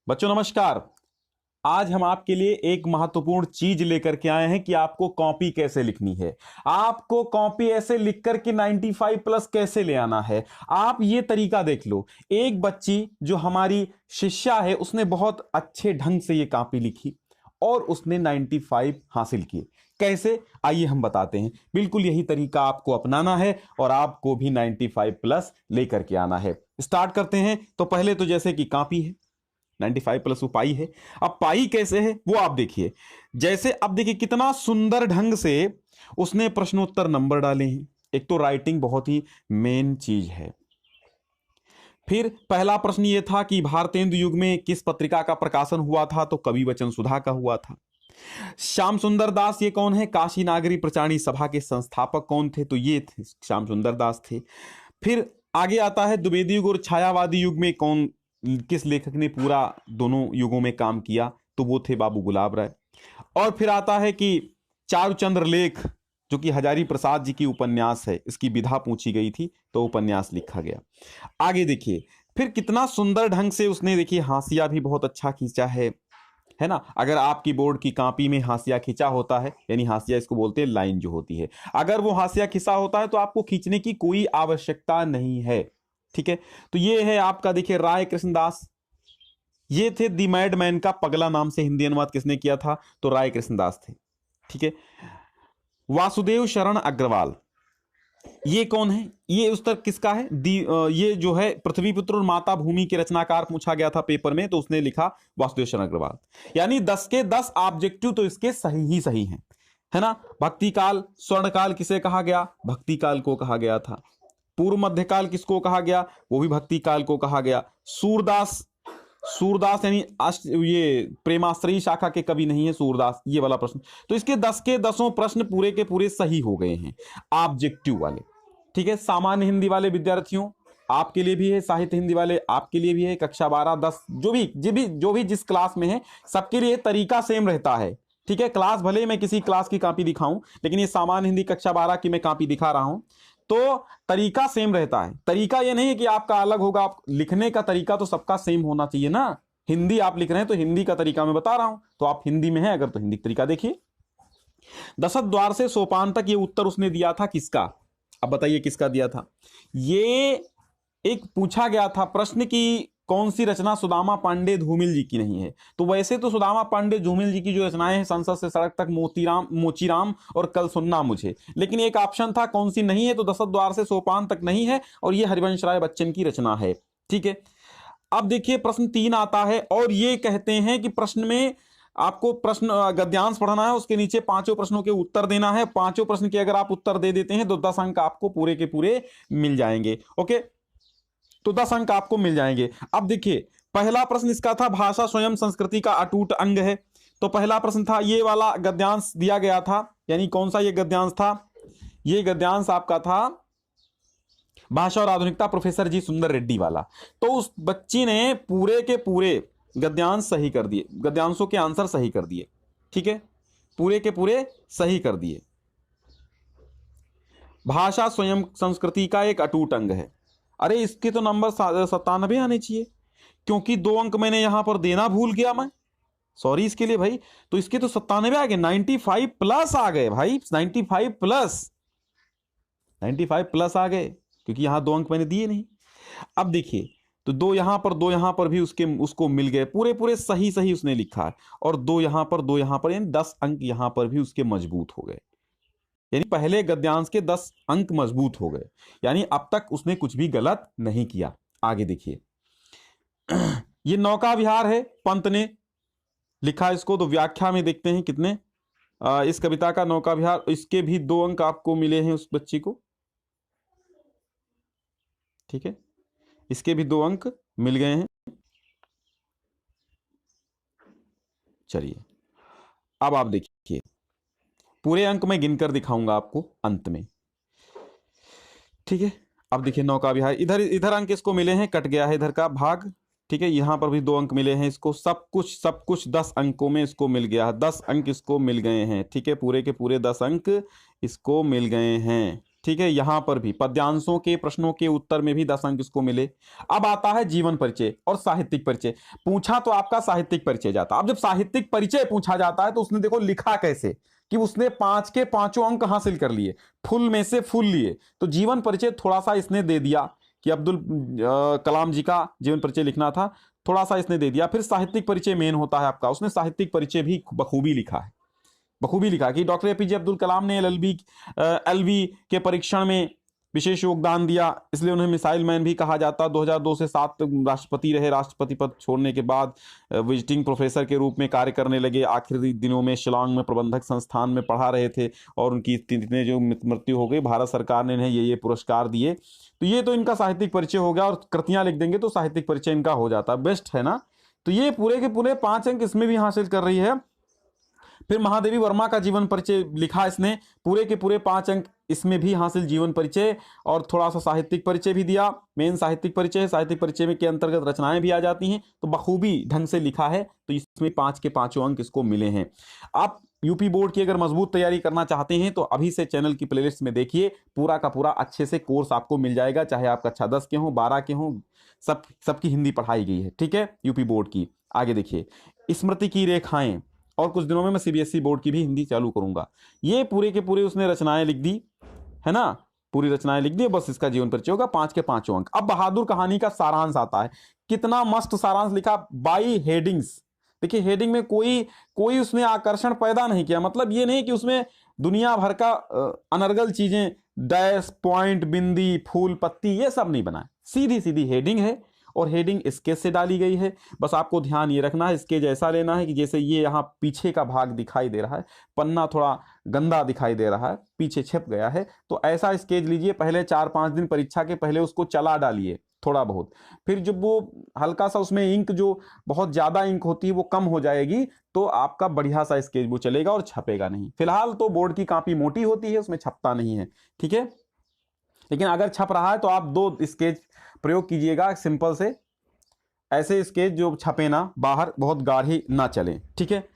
बच्चों नमस्कार। आज हम आपके लिए एक महत्वपूर्ण चीज लेकर के आए हैं कि आपको कॉपी कैसे लिखनी है। आपको कॉपी ऐसे लिख कर के 95 प्लस कैसे ले आना है। आप ये तरीका देख लो। एक बच्ची जो हमारी शिष्या है उसने बहुत अच्छे ढंग से ये कॉपी लिखी और उसने 95 हासिल किए। कैसे, आइए हम बताते हैं। बिल्कुल यही तरीका आपको अपनाना है और आपको भी 95 प्लस लेकर के आना है। स्टार्ट करते हैं। तो पहले तो जैसे कि कॉपी है 95 प्लस वो पाई है। अब पाई कैसे है वो आप देखिए। जैसे अब देखिए कितना सुंदर ढंग से उसने प्रश्नोत्तर नंबर डाले हैं। एक तो राइटिंग बहुत ही मेन चीज है। फिर पहला प्रश्न ये था कि भारतेंदु युग में किस पत्रिका का प्रकाशन हुआ था, तो कवि वचन सुधा का हुआ था। श्याम सुंदर दास ये कौन है, काशी नागरी प्रचारणी सभा के संस्थापक कौन थे, तो ये थे श्याम सुंदर दास थे। फिर आगे आता है द्विवेदी युग और छायावादी युग में कौन किस लेखक ने पूरा दोनों युगों में काम किया, तो वो थे बाबू गुलाब राय। और फिर आता है कि चारुचंद्र लेख जो कि हजारी प्रसाद जी की उपन्यास है, इसकी विधा पूछी गई थी तो उपन्यास लिखा गया। आगे देखिए फिर कितना सुंदर ढंग से उसने देखिए हाशिया भी बहुत अच्छा खींचा है ना। अगर आपकी बोर्ड की कॉपी में हाशिया खींचा होता है, यानी हाशिया इसको बोलते हैं लाइन जो होती है, अगर वो हाशिया खिंचा होता है तो आपको खींचने की कोई आवश्यकता नहीं है। ठीक है, तो ये है आपका देखिए राय कृष्णदास। ये थे दी मैडमैन का पगला नाम से हिंदी अनुवाद किसने किया था, तो राय कृष्णदास थे। ठीक है, वासुदेव शरण अग्रवाल ये कौन है, ये उत्तर किसका है, ये जो है पृथ्वी पुत्र और माता भूमि के रचनाकार पूछा गया था पेपर में, तो उसने लिखा वासुदेव शरण अग्रवाल। यानी 10 के 10 ऑब्जेक्टिव तो इसके सही ही सही हैं, है ना। भक्ति काल स्वर्णकाल किसे कहा गया, भक्ति काल को कहा गया था। पूर्व मध्यकाल किसको कहा गया, वो भी भक्ति काल को कहा गया। सूरदास, सूरदास यानी ये प्रेमाश्रयी शाखा के कवि नहीं है सूरदास, ये वाला प्रश्न। तो इसके 10 के 10 प्रश्न पूरे के पूरे सही हो गए हैं ऑब्जेक्टिव वाले। ठीक है, सामान्य हिंदी वाले विद्यार्थियों आपके लिए भी है, साहित्य हिंदी वाले आपके लिए भी है, कक्षा 12 10 जो भी जिस क्लास में है सबके लिए तरीका सेम रहता है। ठीक है, क्लास भले ही मैं किसी क्लास की कॉपी दिखाऊं, लेकिन ये सामान्य हिंदी कक्षा 12 की मैं कॉपी दिखा रहा हूं तो तरीका सेम रहता है। तरीका ये नहीं है कि आपका अलग होगा, आप लिखने का तरीका तो सबका सेम होना चाहिए ना। हिंदी आप लिख रहे हैं तो हिंदी का तरीका मैं बता रहा हूं, तो आप हिंदी में है अगर तो हिंदी का तरीका देखिए। दशरथ द्वार से सोपान तक ये उत्तर उसने दिया था किसका, अब बताइए किसका दिया था। ये एक पूछा गया था प्रश्न की कौन सी रचना सुदामा पांडे धूमिल जी की नहीं है, तो वैसे तो सुदामा पांडे धूमिल जी की जो रचनाएं हैं संसद से सड़क तक, मोचीराम और कल सुनना मुझे, लेकिन एक ऑप्शन था कौन सी नहीं है, तो दशरथ द्वार से सोपान तक नहीं है और ये हरिवंश राय बच्चन की रचना है। ठीक है, अब देखिए प्रश्न 3 आता है और ये कहते हैं कि प्रश्न में आपको प्रश्न गद्यांश पढ़ना है, उसके नीचे 5 प्रश्नों के उत्तर देना है। 5 प्रश्न के अगर आप उत्तर दे देते हैं तो 10 अंक आपको पूरे के पूरे मिल जाएंगे। ओके, तो 10 अंक आपको मिल जाएंगे। अब देखिए पहला प्रश्न इसका था भाषा स्वयं संस्कृति का अटूट अंग है, तो पहला प्रश्न था ये वाला गद्यांश दिया गया था, यानी कौन सा ये गद्यांश था, ये गद्यांश आपका था भाषा और आधुनिकता प्रोफेसर जी सुंदर रेड्डी वाला। तो उस बच्ची ने पूरे के पूरे गद्यांश सही कर दिए, गद्यांशों के आंसर सही कर दिए। ठीक है, पूरे के पूरे सही कर दिए। भाषा स्वयं संस्कृति का एक अटूट अंग है। अरे इसके तो नंबर 97 आने चाहिए, क्योंकि 2 अंक मैंने यहां पर देना भूल गया मैं, सॉरी इसके लिए भाई। तो इसके तो 97 आ गए, 95 प्लस आ गए भाई, 95 प्लस, 95 प्लस आ गए, क्योंकि यहां 2 अंक मैंने दिए नहीं। अब देखिए तो 2 यहां पर 2 यहां पर भी उसको मिल गए, पूरे पूरे सही सही उसने लिखा है, और 2 यहां पर 2 यहां पर, यानी 10 अंक यहां पर भी उसके मजबूत हो गए, यानी पहले गद्यांश के 10 अंक मजबूत हो गए, यानी अब तक उसने कुछ भी गलत नहीं किया। आगे देखिए ये नौका विहार है, पंत ने लिखा इसको, तो व्याख्या में देखते हैं कितने इस कविता का नौका विहार, इसके भी 2 अंक आपको मिले हैं उस बच्ची को। ठीक है, इसके भी 2 अंक मिल गए हैं। चलिए अब आप देखिए पूरे अंक मैं गिनकर दिखाऊंगा आपको अंत में। ठीक है, अब देखिए नौका विहार, इधर इधर अंक इसको मिले हैं, कट गया है इधर का भाग। ठीक है, यहां पर भी 2 अंक मिले हैं इसको, सब कुछ 10 अंकों में इसको मिल गया है, 10 अंक इसको मिल गए हैं। ठीक है, पूरे के पूरे 10 अंक इसको मिल गए हैं। ठीक है, यहां पर भी पद्यांशों के प्रश्नों के उत्तर में भी 10 अंक इसको मिले। अब आता है जीवन परिचय और साहित्यिक परिचय। पूछा तो आपका साहित्यिक परिचय जाता, अब जब साहित्यिक परिचय पूछा जाता है तो उसने देखो लिखा कैसे कि उसने 5 के पांचों अंक हासिल कर लिए, फुल में से फुल लिए। तो जीवन परिचय थोड़ा सा इसने दे दिया कि अब्दुल कलाम जी का जीवन परिचय लिखना था, थोड़ा सा इसने दे दिया। फिर साहित्यिक परिचय मेन होता है आपका, उसने साहित्यिक परिचय भी बखूबी लिखा है, बखूबी लिखा कि डॉक्टर एपीजे अब्दुल कलाम ने एलवी के परीक्षण में विशेष योगदान दिया, इसलिए उन्हें मिसाइल मैन भी कहा जाता। 2002 से 7 तक राष्ट्रपति रहे, राष्ट्रपति पद छोड़ने के बाद विजिटिंग प्रोफेसर के रूप में कार्य करने लगे। आखिरी दिनों में शिलांग में प्रबंधक संस्थान में पढ़ा रहे थे और उनकी इतने जो मृत्यु हो गई, भारत सरकार ने इन्हें ये पुरस्कार दिए। तो ये तो इनका साहित्यिक परिचय हो गया, और कृतियां लिख देंगे तो साहित्यिक परिचय इनका हो जाता, बेस्ट है ना। तो ये पूरे के पूरे 5 अंक इसमें भी हासिल कर रही है। फिर महादेवी वर्मा का जीवन परिचय लिखा इसने, पूरे के पूरे 5 अंक इसमें भी हासिल जीवन परिचय, और थोड़ा सा साहित्यिक परिचय भी दिया। मेन साहित्यिक परिचय है, साहित्यिक परिचय में के अंतर्गत रचनाएं भी आ जाती हैं, तो बखूबी ढंग से लिखा है, तो इसमें 5 के पांचों अंक इसको मिले हैं। आप यूपी बोर्ड की अगर मजबूत तैयारी करना चाहते हैं तो अभी से चैनल की प्लेलिस्ट में देखिए, पूरा का पूरा अच्छे से कोर्स आपको मिल जाएगा, चाहे आप कक्षा 10 के हो, 12 के हो, सबकी हिंदी पढ़ाई गई है, ठीक है, यूपी बोर्ड की। आगे देखिए, स्मृति की रेखाएं, और कुछ दिनों में मैं सीबीएसई बोर्ड की भी हिंदी चालू करूंगा। ये पूरे के पूरे उसने रचनाएं लिख दी है ना, पूरी रचनाएं लिख दी, बस इसका जीवन परिचय होगा, 5 के पांचों अंक। अब बहादुर कहानी का सारांश आता है, कितना मस्त सारांश लिखा, बाई हेडिंग्स। देखिए हेडिंग में कोई उसने आकर्षण पैदा नहीं किया, मतलब ये नहीं कि उसमें दुनिया भर का अनर्गल चीजें, डैश, पॉइंट, बिंदी, फूल, पत्ती, ये सब नहीं बनाए, सीधी सीधी हेडिंग है, और हेडिंग स्केच से डाली गई है। बस आपको ध्यान ये रखना है, स्केच ऐसा लेना है कि जैसे ये यहाँ पीछे का भाग दिखाई दे रहा है, पन्ना थोड़ा गंदा दिखाई दे रहा है, पीछे छिप गया है, तो ऐसा स्केच लीजिए। पहले 4-5 दिन परीक्षा के पहले उसको चला डालिए थोड़ा बहुत, फिर जब वो हल्का सा उसमें इंक, जो बहुत ज्यादा इंक होती है वो कम हो जाएगी, तो आपका बढ़िया सा स्केच वो चलेगा और छपेगा नहीं। फिलहाल तो बोर्ड की कॉपी मोटी होती है, उसमें छपता नहीं है, ठीक है, लेकिन अगर छप रहा है तो आप 2 स्केच प्रयोग कीजिएगा सिंपल से, ऐसे स्केच जो छपे ना बाहर, बहुत गाढ़ी ना चले, ठीक है।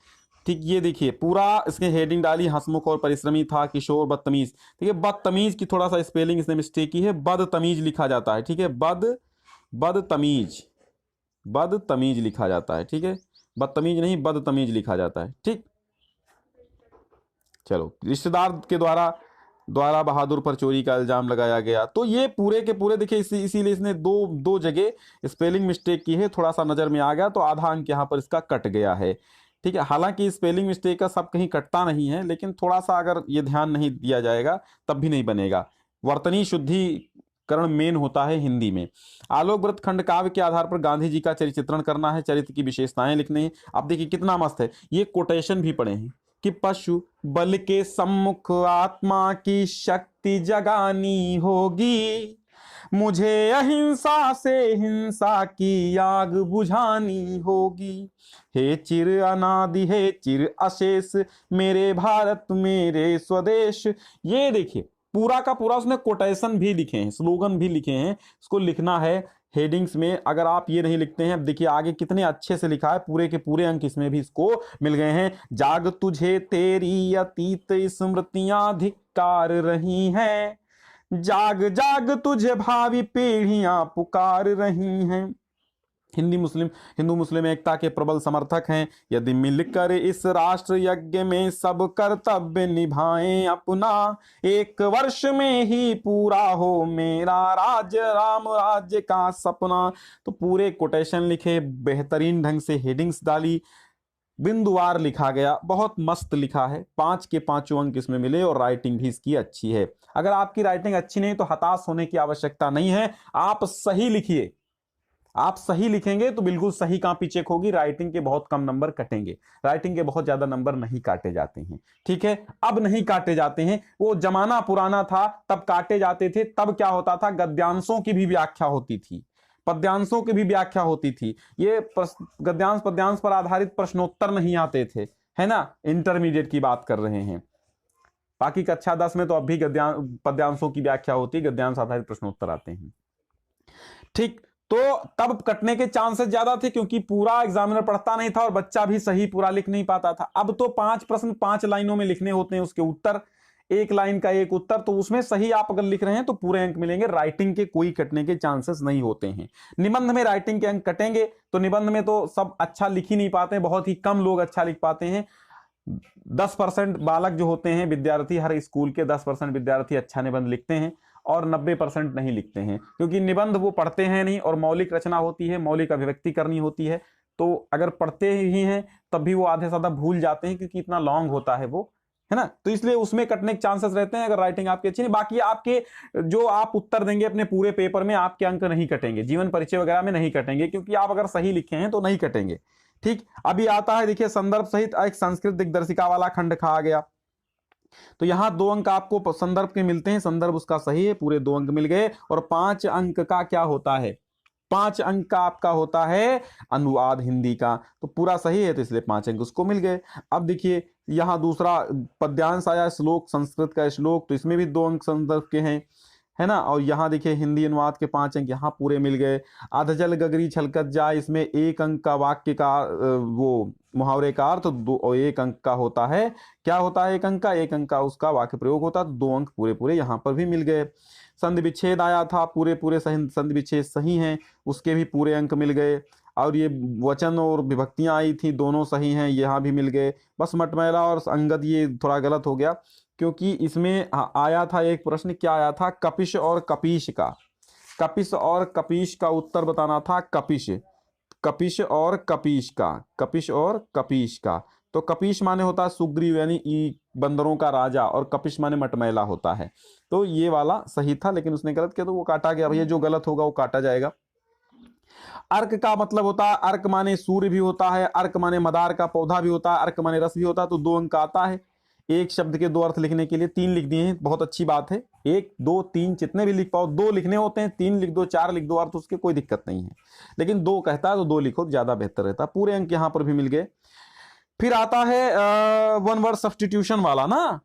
ठीक, ये देखिए पूरा इसके हेडिंग डाली, हंसमुख और परिश्रमी था किशोर बदतमीज। ठीक है, बदतमीज की थोड़ा सा स्पेलिंग इसने मिस्टेक की है, बदतमीज लिखा जाता है, ठीक है, बदतमीज लिखा जाता है, ठीक है, बदतमीज नहीं बदतमीज लिखा जाता है, ठीक। चलो, रिश्तेदार के द्वारा बहादुर पर चोरी का इल्जाम लगाया गया। तो ये पूरे के पूरे देखिए, इसीलिए इसने दो जगह स्पेलिंग मिस्टेक की है, थोड़ा सा नजर में आ गया, तो आधा अंक यहाँ पर इसका कट गया है, ठीक है। हालांकि स्पेलिंग मिस्टेक का सब कहीं कटता नहीं है, लेकिन थोड़ा सा अगर ये ध्यान नहीं दिया जाएगा तब भी नहीं बनेगा। वर्तनी शुद्धिकरण मेन होता है हिंदी में। आलोक व्रत खंड काव्य के आधार पर गांधी जी का चरित्रण करना है, चरित्र की विशेषताएं लिखनी है। अब देखिए कितना मस्त है, ये कोटेशन भी पढ़े हैं कि पशु बल के सम्मुख आत्मा की शक्ति जगानी होगी, मुझे अहिंसा से हिंसा की आग बुझानी होगी, हे चिर अनादि हे चिर अशेष मेरे भारत मेरे स्वदेश। ये देखिए पूरा का पूरा उसने कोटेशन भी लिखे हैं, स्लोगन भी लिखे हैं, इसको लिखना है हेडिंग्स में। अगर आप ये नहीं लिखते हैं, अब देखिए आगे कितने अच्छे से लिखा है, पूरे के पूरे अंक इसमें भी इसको मिल गए हैं। जाग तुझे तेरी अतीत स्मृतियां धिक्कार रही हैं, जाग जाग तुझे भावी पीढ़ियां पुकार रही हैं। हिंदू मुस्लिम एकता के प्रबल समर्थक हैं, यदि मिलकर इस राष्ट्र यज्ञ में सब कर्तव्य निभाएं अपना, 1 वर्ष में ही पूरा हो मेरा राज्य राम राज्य का सपना। तो पूरे कोटेशन लिखे, बेहतरीन ढंग से हेडिंग्स डाली, बिंदुवार लिखा गया, बहुत मस्त लिखा है। 5 के पांचों अंक इसमें मिले, और राइटिंग भी इसकी अच्छी है। अगर आपकी राइटिंग अच्छी नहीं तो हताश होने की आवश्यकता नहीं है, आप सही लिखिए, आप सही लिखेंगे तो बिल्कुल सही कॉपी चेक होगी, राइटिंग के बहुत कम नंबर कटेंगे, राइटिंग के बहुत ज्यादा नंबर नहीं काटे जाते हैं, ठीक है। अब नहीं काटे जाते हैं, वो जमाना पुराना था, तब काटे जाते थे। तब क्या होता था, गद्यांशों की भी व्याख्या होती थी, पद्यांशों की भी व्याख्या होती थी, ये गद्यांश पद्यांश पर आधारित प्रश्नोत्तर नहीं आते थे, है ना, इंटरमीडिएट की बात कर रहे हैं। बाकी कक्षा 10 में तो अब भी पद्यांशों की व्याख्या होती है, गद्यांश आधारित प्रश्नोत्तर आते हैं, ठीक। तो तब कटने के चांसेस ज्यादा थे, क्योंकि पूरा एग्जामिनर पढ़ता नहीं था और बच्चा भी सही पूरा लिख नहीं पाता था। अब तो 5 प्रश्न 5 लाइनों में लिखने होते हैं, उसके उत्तर एक लाइन का एक उत्तर, तो उसमें सही आप अगर लिख रहे हैं तो पूरे अंक मिलेंगे, राइटिंग के कोई कटने के चांसेस नहीं होते हैं। निबंध में राइटिंग के अंक कटेंगे, तो निबंध में तो सब अच्छा लिख ही नहीं पाते हैं, बहुत ही कम लोग अच्छा लिख पाते हैं। 10% बालक जो होते हैं विद्यार्थी, हर स्कूल के 10% विद्यार्थी अच्छा निबंध लिखते हैं और 90% नहीं लिखते हैं, क्योंकि निबंध वो पढ़ते हैं नहीं, और मौलिक रचना होती है, मौलिक अभिव्यक्ति करनी होती है, तो अगर पढ़ते ही हैं तब भी वो आधे से ज्यादा भूल जाते हैं, क्योंकि इतना लॉन्ग होता है वो, है ना। तो इसलिए उसमें कटने के चांसेस रहते हैं अगर राइटिंग आपकी अच्छी नहीं। बाकी आपके जो आप उत्तर देंगे अपने पूरे पेपर में, आपके अंक नहीं कटेंगे, जीवन परिचय वगैरह में नहीं कटेंगे, क्योंकि आप अगर सही लिखे हैं तो नहीं कटेंगे। ठीक, अभी आता है देखिए संदर्भ सहित एक संस्कृत दिग्दर्शिका वाला खंड कहा गया, तो यहां 2 अंक आपको संदर्भ के मिलते हैं, संदर्भ उसका सही है, पूरे 2 अंक मिल गए। और 5 अंक का क्या होता है, 5 अंक का आपका होता है अनुवाद हिंदी का, तो पूरा सही है, तो इसलिए 5 अंक उसको मिल गए। अब देखिए यहां दूसरा पद्यांश आया, श्लोक, संस्कृत का श्लोक, तो इसमें भी 2 अंक संदर्भ के हैं, है ना। और यहाँ देखिए हिंदी अनुवाद के 5 अंक यहाँ पूरे मिल गए। अधजल गगरी छलकत जाए, इसमें 1 अंक का वाक्य का वो मुहावरे का अर्थ, तो 1 अंक का होता है, क्या होता है 1 अंक का, 1 अंक का उसका वाक्य प्रयोग होता है, तो 2 अंक पूरे पूरे यहाँ पर भी मिल गए। संधि विच्छेद आया था, पूरे पूरे सही संधि विच्छेद सही हैं, उसके भी पूरे अंक मिल गए। और ये वचन और विभक्तियां आई थी, दोनों सही हैं, यहाँ भी मिल गए। बस मटमैला और अंगद ये थोड़ा गलत हो गया, क्योंकि इसमें आया था एक प्रश्न, क्या आया था, कपिश और कपीश का, कपिश और कपीश का उत्तर बताना था, कपिश, कपिश और कपीश का, कपिश और कपीश का। तो कपीश माने होता है सुग्रीव, यानी बंदरों का राजा, और कपिश माने मटमैला होता है। तो ये वाला सही था, लेकिन उसने गलत किया तो वो काटा गया। भैया जो गलत होगा वो काटा जाएगा। अर्क का मतलब होता है, अर्क माने सूर्य भी होता है, अर्क माने मदार का पौधा भी होता है, अर्क माने रस भी होता है, तो 2 अंक आता है। एक शब्द के 2 अर्थ लिखने के लिए 3 लिख दिए हैं, बहुत अच्छी बात है। 1 2 3 जितने भी लिख पाओ, 2 लिखने होते हैं, 3 लिख दो, 4 लिख दो, अर्थ उसके कोई दिक्कत नहीं है, लेकिन 2 कहता है तो 2 लिखो, ज्यादा बेहतर रहता है। पूरे अंक यहां पर भी मिल गए। फिर आता है 1 वर्ड सब्स्टिट्यूशन वाला ना,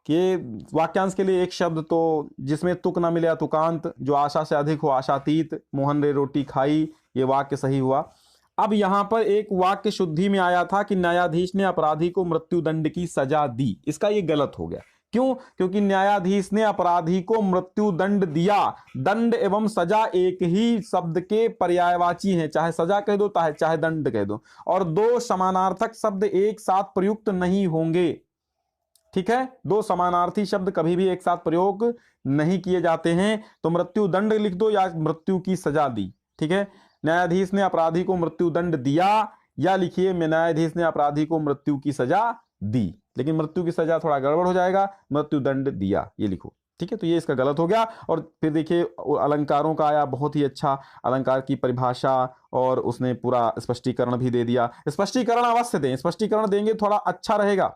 कि वाक्यांश के लिए एक शब्द, तो जिसमें तुक ना मिले तुकांत, जो आशा से अधिक हो आशातीत, मोहन ने रोटी खाई, ये वाक्य सही हुआ। अब यहां पर एक वाक्य शुद्धि में आया था कि न्यायाधीश ने अपराधी को मृत्युदंड की सजा दी, इसका ये गलत हो गया। क्यों? क्योंकि न्यायाधीश ने अपराधी को मृत्युदंड दिया। दंड एवं सजा एक ही शब्द के पर्यायवाची हैं, चाहे सजा कह दो चाहे दंड कह दो, और 2 समानार्थक शब्द एक साथ प्रयुक्त नहीं होंगे। ठीक है, 2 समानार्थी शब्द कभी भी एक साथ प्रयोग नहीं किए जाते हैं। तो मृत्युदंड लिख दो या मृत्यु की सजा दी। ठीक है, न्यायाधीश ने अपराधी को मृत्युदंड दिया, या लिखिए न्यायाधीश ने अपराधी को मृत्यु की सजा दी, लेकिन मृत्यु की सजा थोड़ा गड़बड़ हो जाएगा, मृत्युदंड दिया ये लिखो। ठीक है, तो ये इसका गलत हो गया। और फिर देखिए अलंकारों का आया, बहुत ही अच्छा अलंकार की परिभाषा, और उसने पूरा स्पष्टीकरण भी दे दिया। स्पष्टीकरण अवश्य दें, स्पष्टीकरण देंगे थोड़ा अच्छा रहेगा।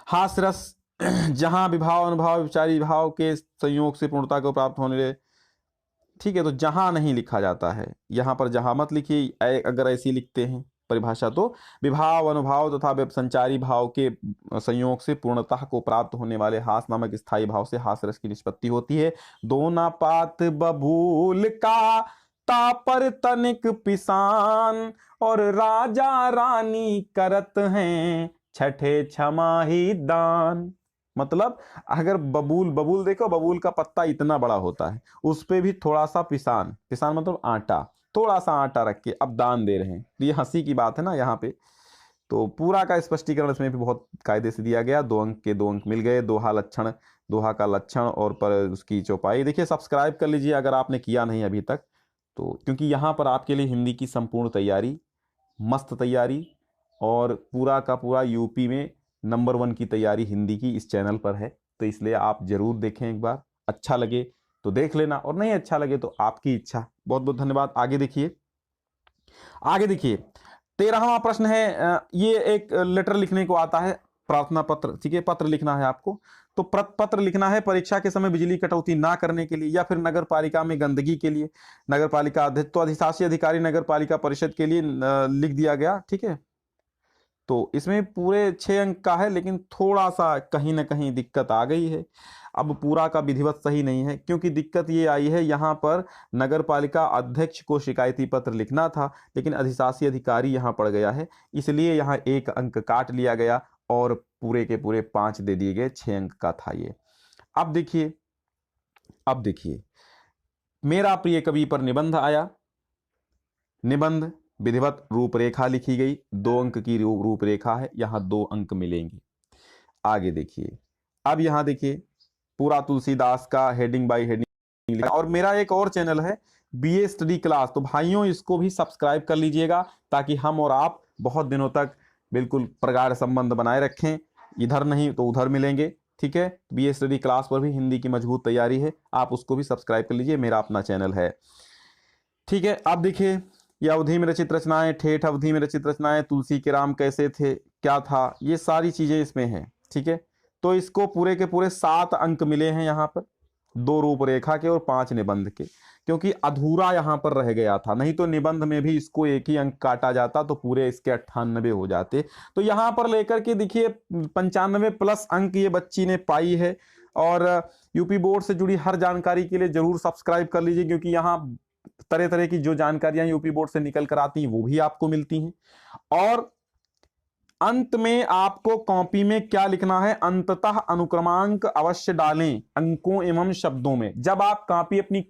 हास रस जहां विभाव अनुभाव विचारी भाव के संयोग से पूर्णता को प्राप्त होने ले, ठीक है, तो जहां नहीं लिखा जाता है, यहां पर जहां मत लिखिए, अगर ऐसी लिखते हैं परिभाषा, तो विभाव अनुभाव तथा संचारी भाव के संयोग से पूर्णता को प्राप्त होने वाले हास नामक स्थायी भाव से हास रस की निष्पत्ति होती है। दोना पात बबूल का तापर तनिक पिसान, और राजा रानी करत हैं छठे छमाही दान। मतलब अगर बबूल देखो, बबूल का पत्ता इतना बड़ा होता है, उस पे भी थोड़ा सा पिसान, पिसान मतलब आटा, थोड़ा सा आटा रख के अब दान दे रहे हैं, तो ये हंसी की बात है ना यहाँ पे। तो पूरा का स्पष्टीकरण इसमें भी बहुत कायदे से दिया गया। 2 अंक के 2 अंक मिल गए। दोहा लक्षण, दोहा का लक्षण और पर उसकी चौपाई। देखिए सब्सक्राइब कर लीजिए अगर आपने किया नहीं अभी तक, तो क्योंकि यहाँ पर आपके लिए हिंदी की संपूर्ण तैयारी, मस्त तैयारी, और पूरा का पूरा यूपी में नंबर 1 की तैयारी हिंदी की इस चैनल पर है। तो इसलिए आप जरूर देखें एक बार, अच्छा लगे तो देख लेना, और नहीं अच्छा लगे तो आपकी इच्छा। बहुत बहुत धन्यवाद। आगे देखिए, आगे देखिए 13वां प्रश्न है। ये एक लेटर लिखने को आता है, प्रार्थना पत्र। ठीक है, पत्र लिखना है आपको, तो पत्र लिखना है परीक्षा के समय बिजली कटौती ना करने के लिए, या फिर नगर पालिका में गंदगी के लिए। नगर पालिका अध्यक्ष तो अधिशासी अधिकारी नगर पालिका परिषद के लिए लिख दिया गया। ठीक है, तो इसमें पूरे 6 अंक का है, लेकिन थोड़ा सा कहीं ना कहीं दिक्कत आ गई है। अब पूरा का विधिवत सही नहीं है, क्योंकि दिक्कत ये आई है, यहाँ पर नगर पालिका अध्यक्ष को शिकायती पत्र लिखना था, लेकिन अधिशासी अधिकारी यहाँ पड़ गया है, इसलिए यहाँ 1 अंक काट लिया गया। और पूरे के पूरे 5 दे दिए गए, 6 अंक का था ये। अब देखिए मेरा प्रिय कवि पर निबंध आया, निबंध विधिवत रूपरेखा लिखी गई, 2 अंक की रूपरेखा है, यहां 2 अंक मिलेंगे। आगे देखिए, अब यहां देखिए पूरा तुलसीदास का हेडिंग बाय हेडिंग, और मेरा एक और चैनल है बीए स्टडी क्लास, तो भाइयों इसको भी सब्सक्राइब कर लीजिएगा ताकि हम और आप बहुत दिनों तक बिल्कुल प्रगाढ़ संबंध बनाए रखें, इधर नहीं तो उधर मिलेंगे। ठीक है, बीए स्टडी क्लास पर भी हिंदी की मजबूत तैयारी है, आप उसको भी सब्सक्राइब कर लीजिए, मेरा अपना चैनल है। ठीक है, अब देखिए ये अवधि में रचित रचनाएं, ठेठ अवधि में रचित रचनाएं, तुलसी के राम कैसे थे, क्या था, ये सारी चीजें इसमें हैं। ठीक है, तो इसको पूरे के पूरे 7 अंक मिले हैं यहाँ पर, 2 रूपरेखा के और 5 निबंध के, क्योंकि अधूरा यहाँ पर रह गया था, नहीं तो निबंध में भी इसको 1 ही अंक काटा जाता तो पूरे इसके 98 हो जाते। तो यहाँ पर लेकर के देखिए 95 प्लस अंक ये बच्ची ने पाई है। और यूपी बोर्ड से जुड़ी हर जानकारी के लिए जरूर सब्सक्राइब कर लीजिए, क्योंकि यहाँ तरह तरह की जो जानकारियां यूपी बोर्ड से निकल कर आती हैं वो भी आपको मिलती हैं। और अंत में आपको कॉपी में क्या लिखना है, अंततः अनुक्रमांक अवश्य डालें अंकों एवं शब्दों में। जब आप कॉपी अपनी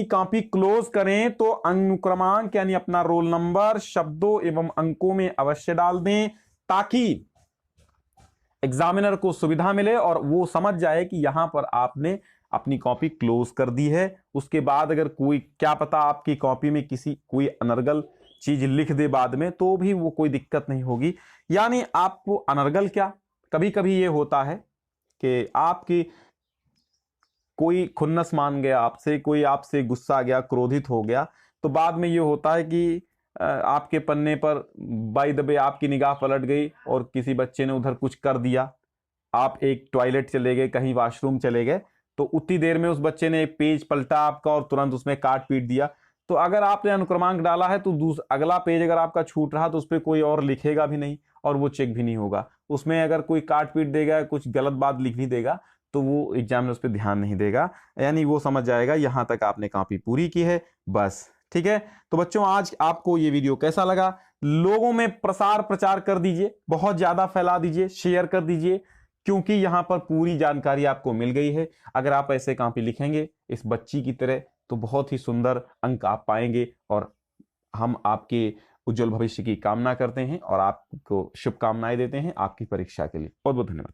कॉपी क्लोज करें तो अनुक्रमांक यानी अपना रोल नंबर शब्दों एवं अंकों में अवश्य डाल दें, ताकि एग्जामिनर को सुविधा मिले और वो समझ जाए कि यहां पर आपने अपनी कॉपी क्लोज कर दी है। उसके बाद अगर कोई, क्या पता आपकी कॉपी में कोई अनर्गल चीज लिख दे बाद में, तो भी वो कोई दिक्कत नहीं होगी। यानी आपको अनर्गल क्या, कभी कभी ये होता है कि आपकी कोई खुन्नस मान गया आपसे, कोई आपसे गुस्सा आ गया, क्रोधित हो गया, तो बाद में ये होता है कि आपके पन्ने पर बाय द वे आपकी निगाह पलट गई और किसी बच्चे ने उधर कुछ कर दिया, आप एक टॉयलेट चले गए, कहीं वॉशरूम चले गए, तो उतनी देर में उस बच्चे ने एक पेज पलटा आपका और तुरंत उसमें काट पीट दिया। तो अगर आपने अनुक्रमांक डाला है तो अगला पेज अगर आपका छूट रहा तो उस पर कोई और लिखेगा भी नहीं और वो चेक भी नहीं होगा। उसमें अगर कोई काट पीट देगा, कुछ गलत बात लिख भी देगा, तो वो एग्जामिनर उस पर ध्यान नहीं देगा, यानी वो समझ जाएगा यहां तक आपने कॉपी पूरी की है बस। ठीक है, तो बच्चों आज आपको ये वीडियो कैसा लगा, लोगों में प्रसार प्रचार कर दीजिए, बहुत ज्यादा फैला दीजिए, शेयर कर दीजिए, क्योंकि यहां पर पूरी जानकारी आपको मिल गई है। अगर आप ऐसे कॉपी लिखेंगे इस बच्ची की तरह तो बहुत ही सुंदर अंक आप पाएंगे, और हम आपके उज्जवल भविष्य की कामना करते हैं और आपको शुभकामनाएं देते हैं आपकी परीक्षा के लिए। बहुत बहुत धन्यवाद।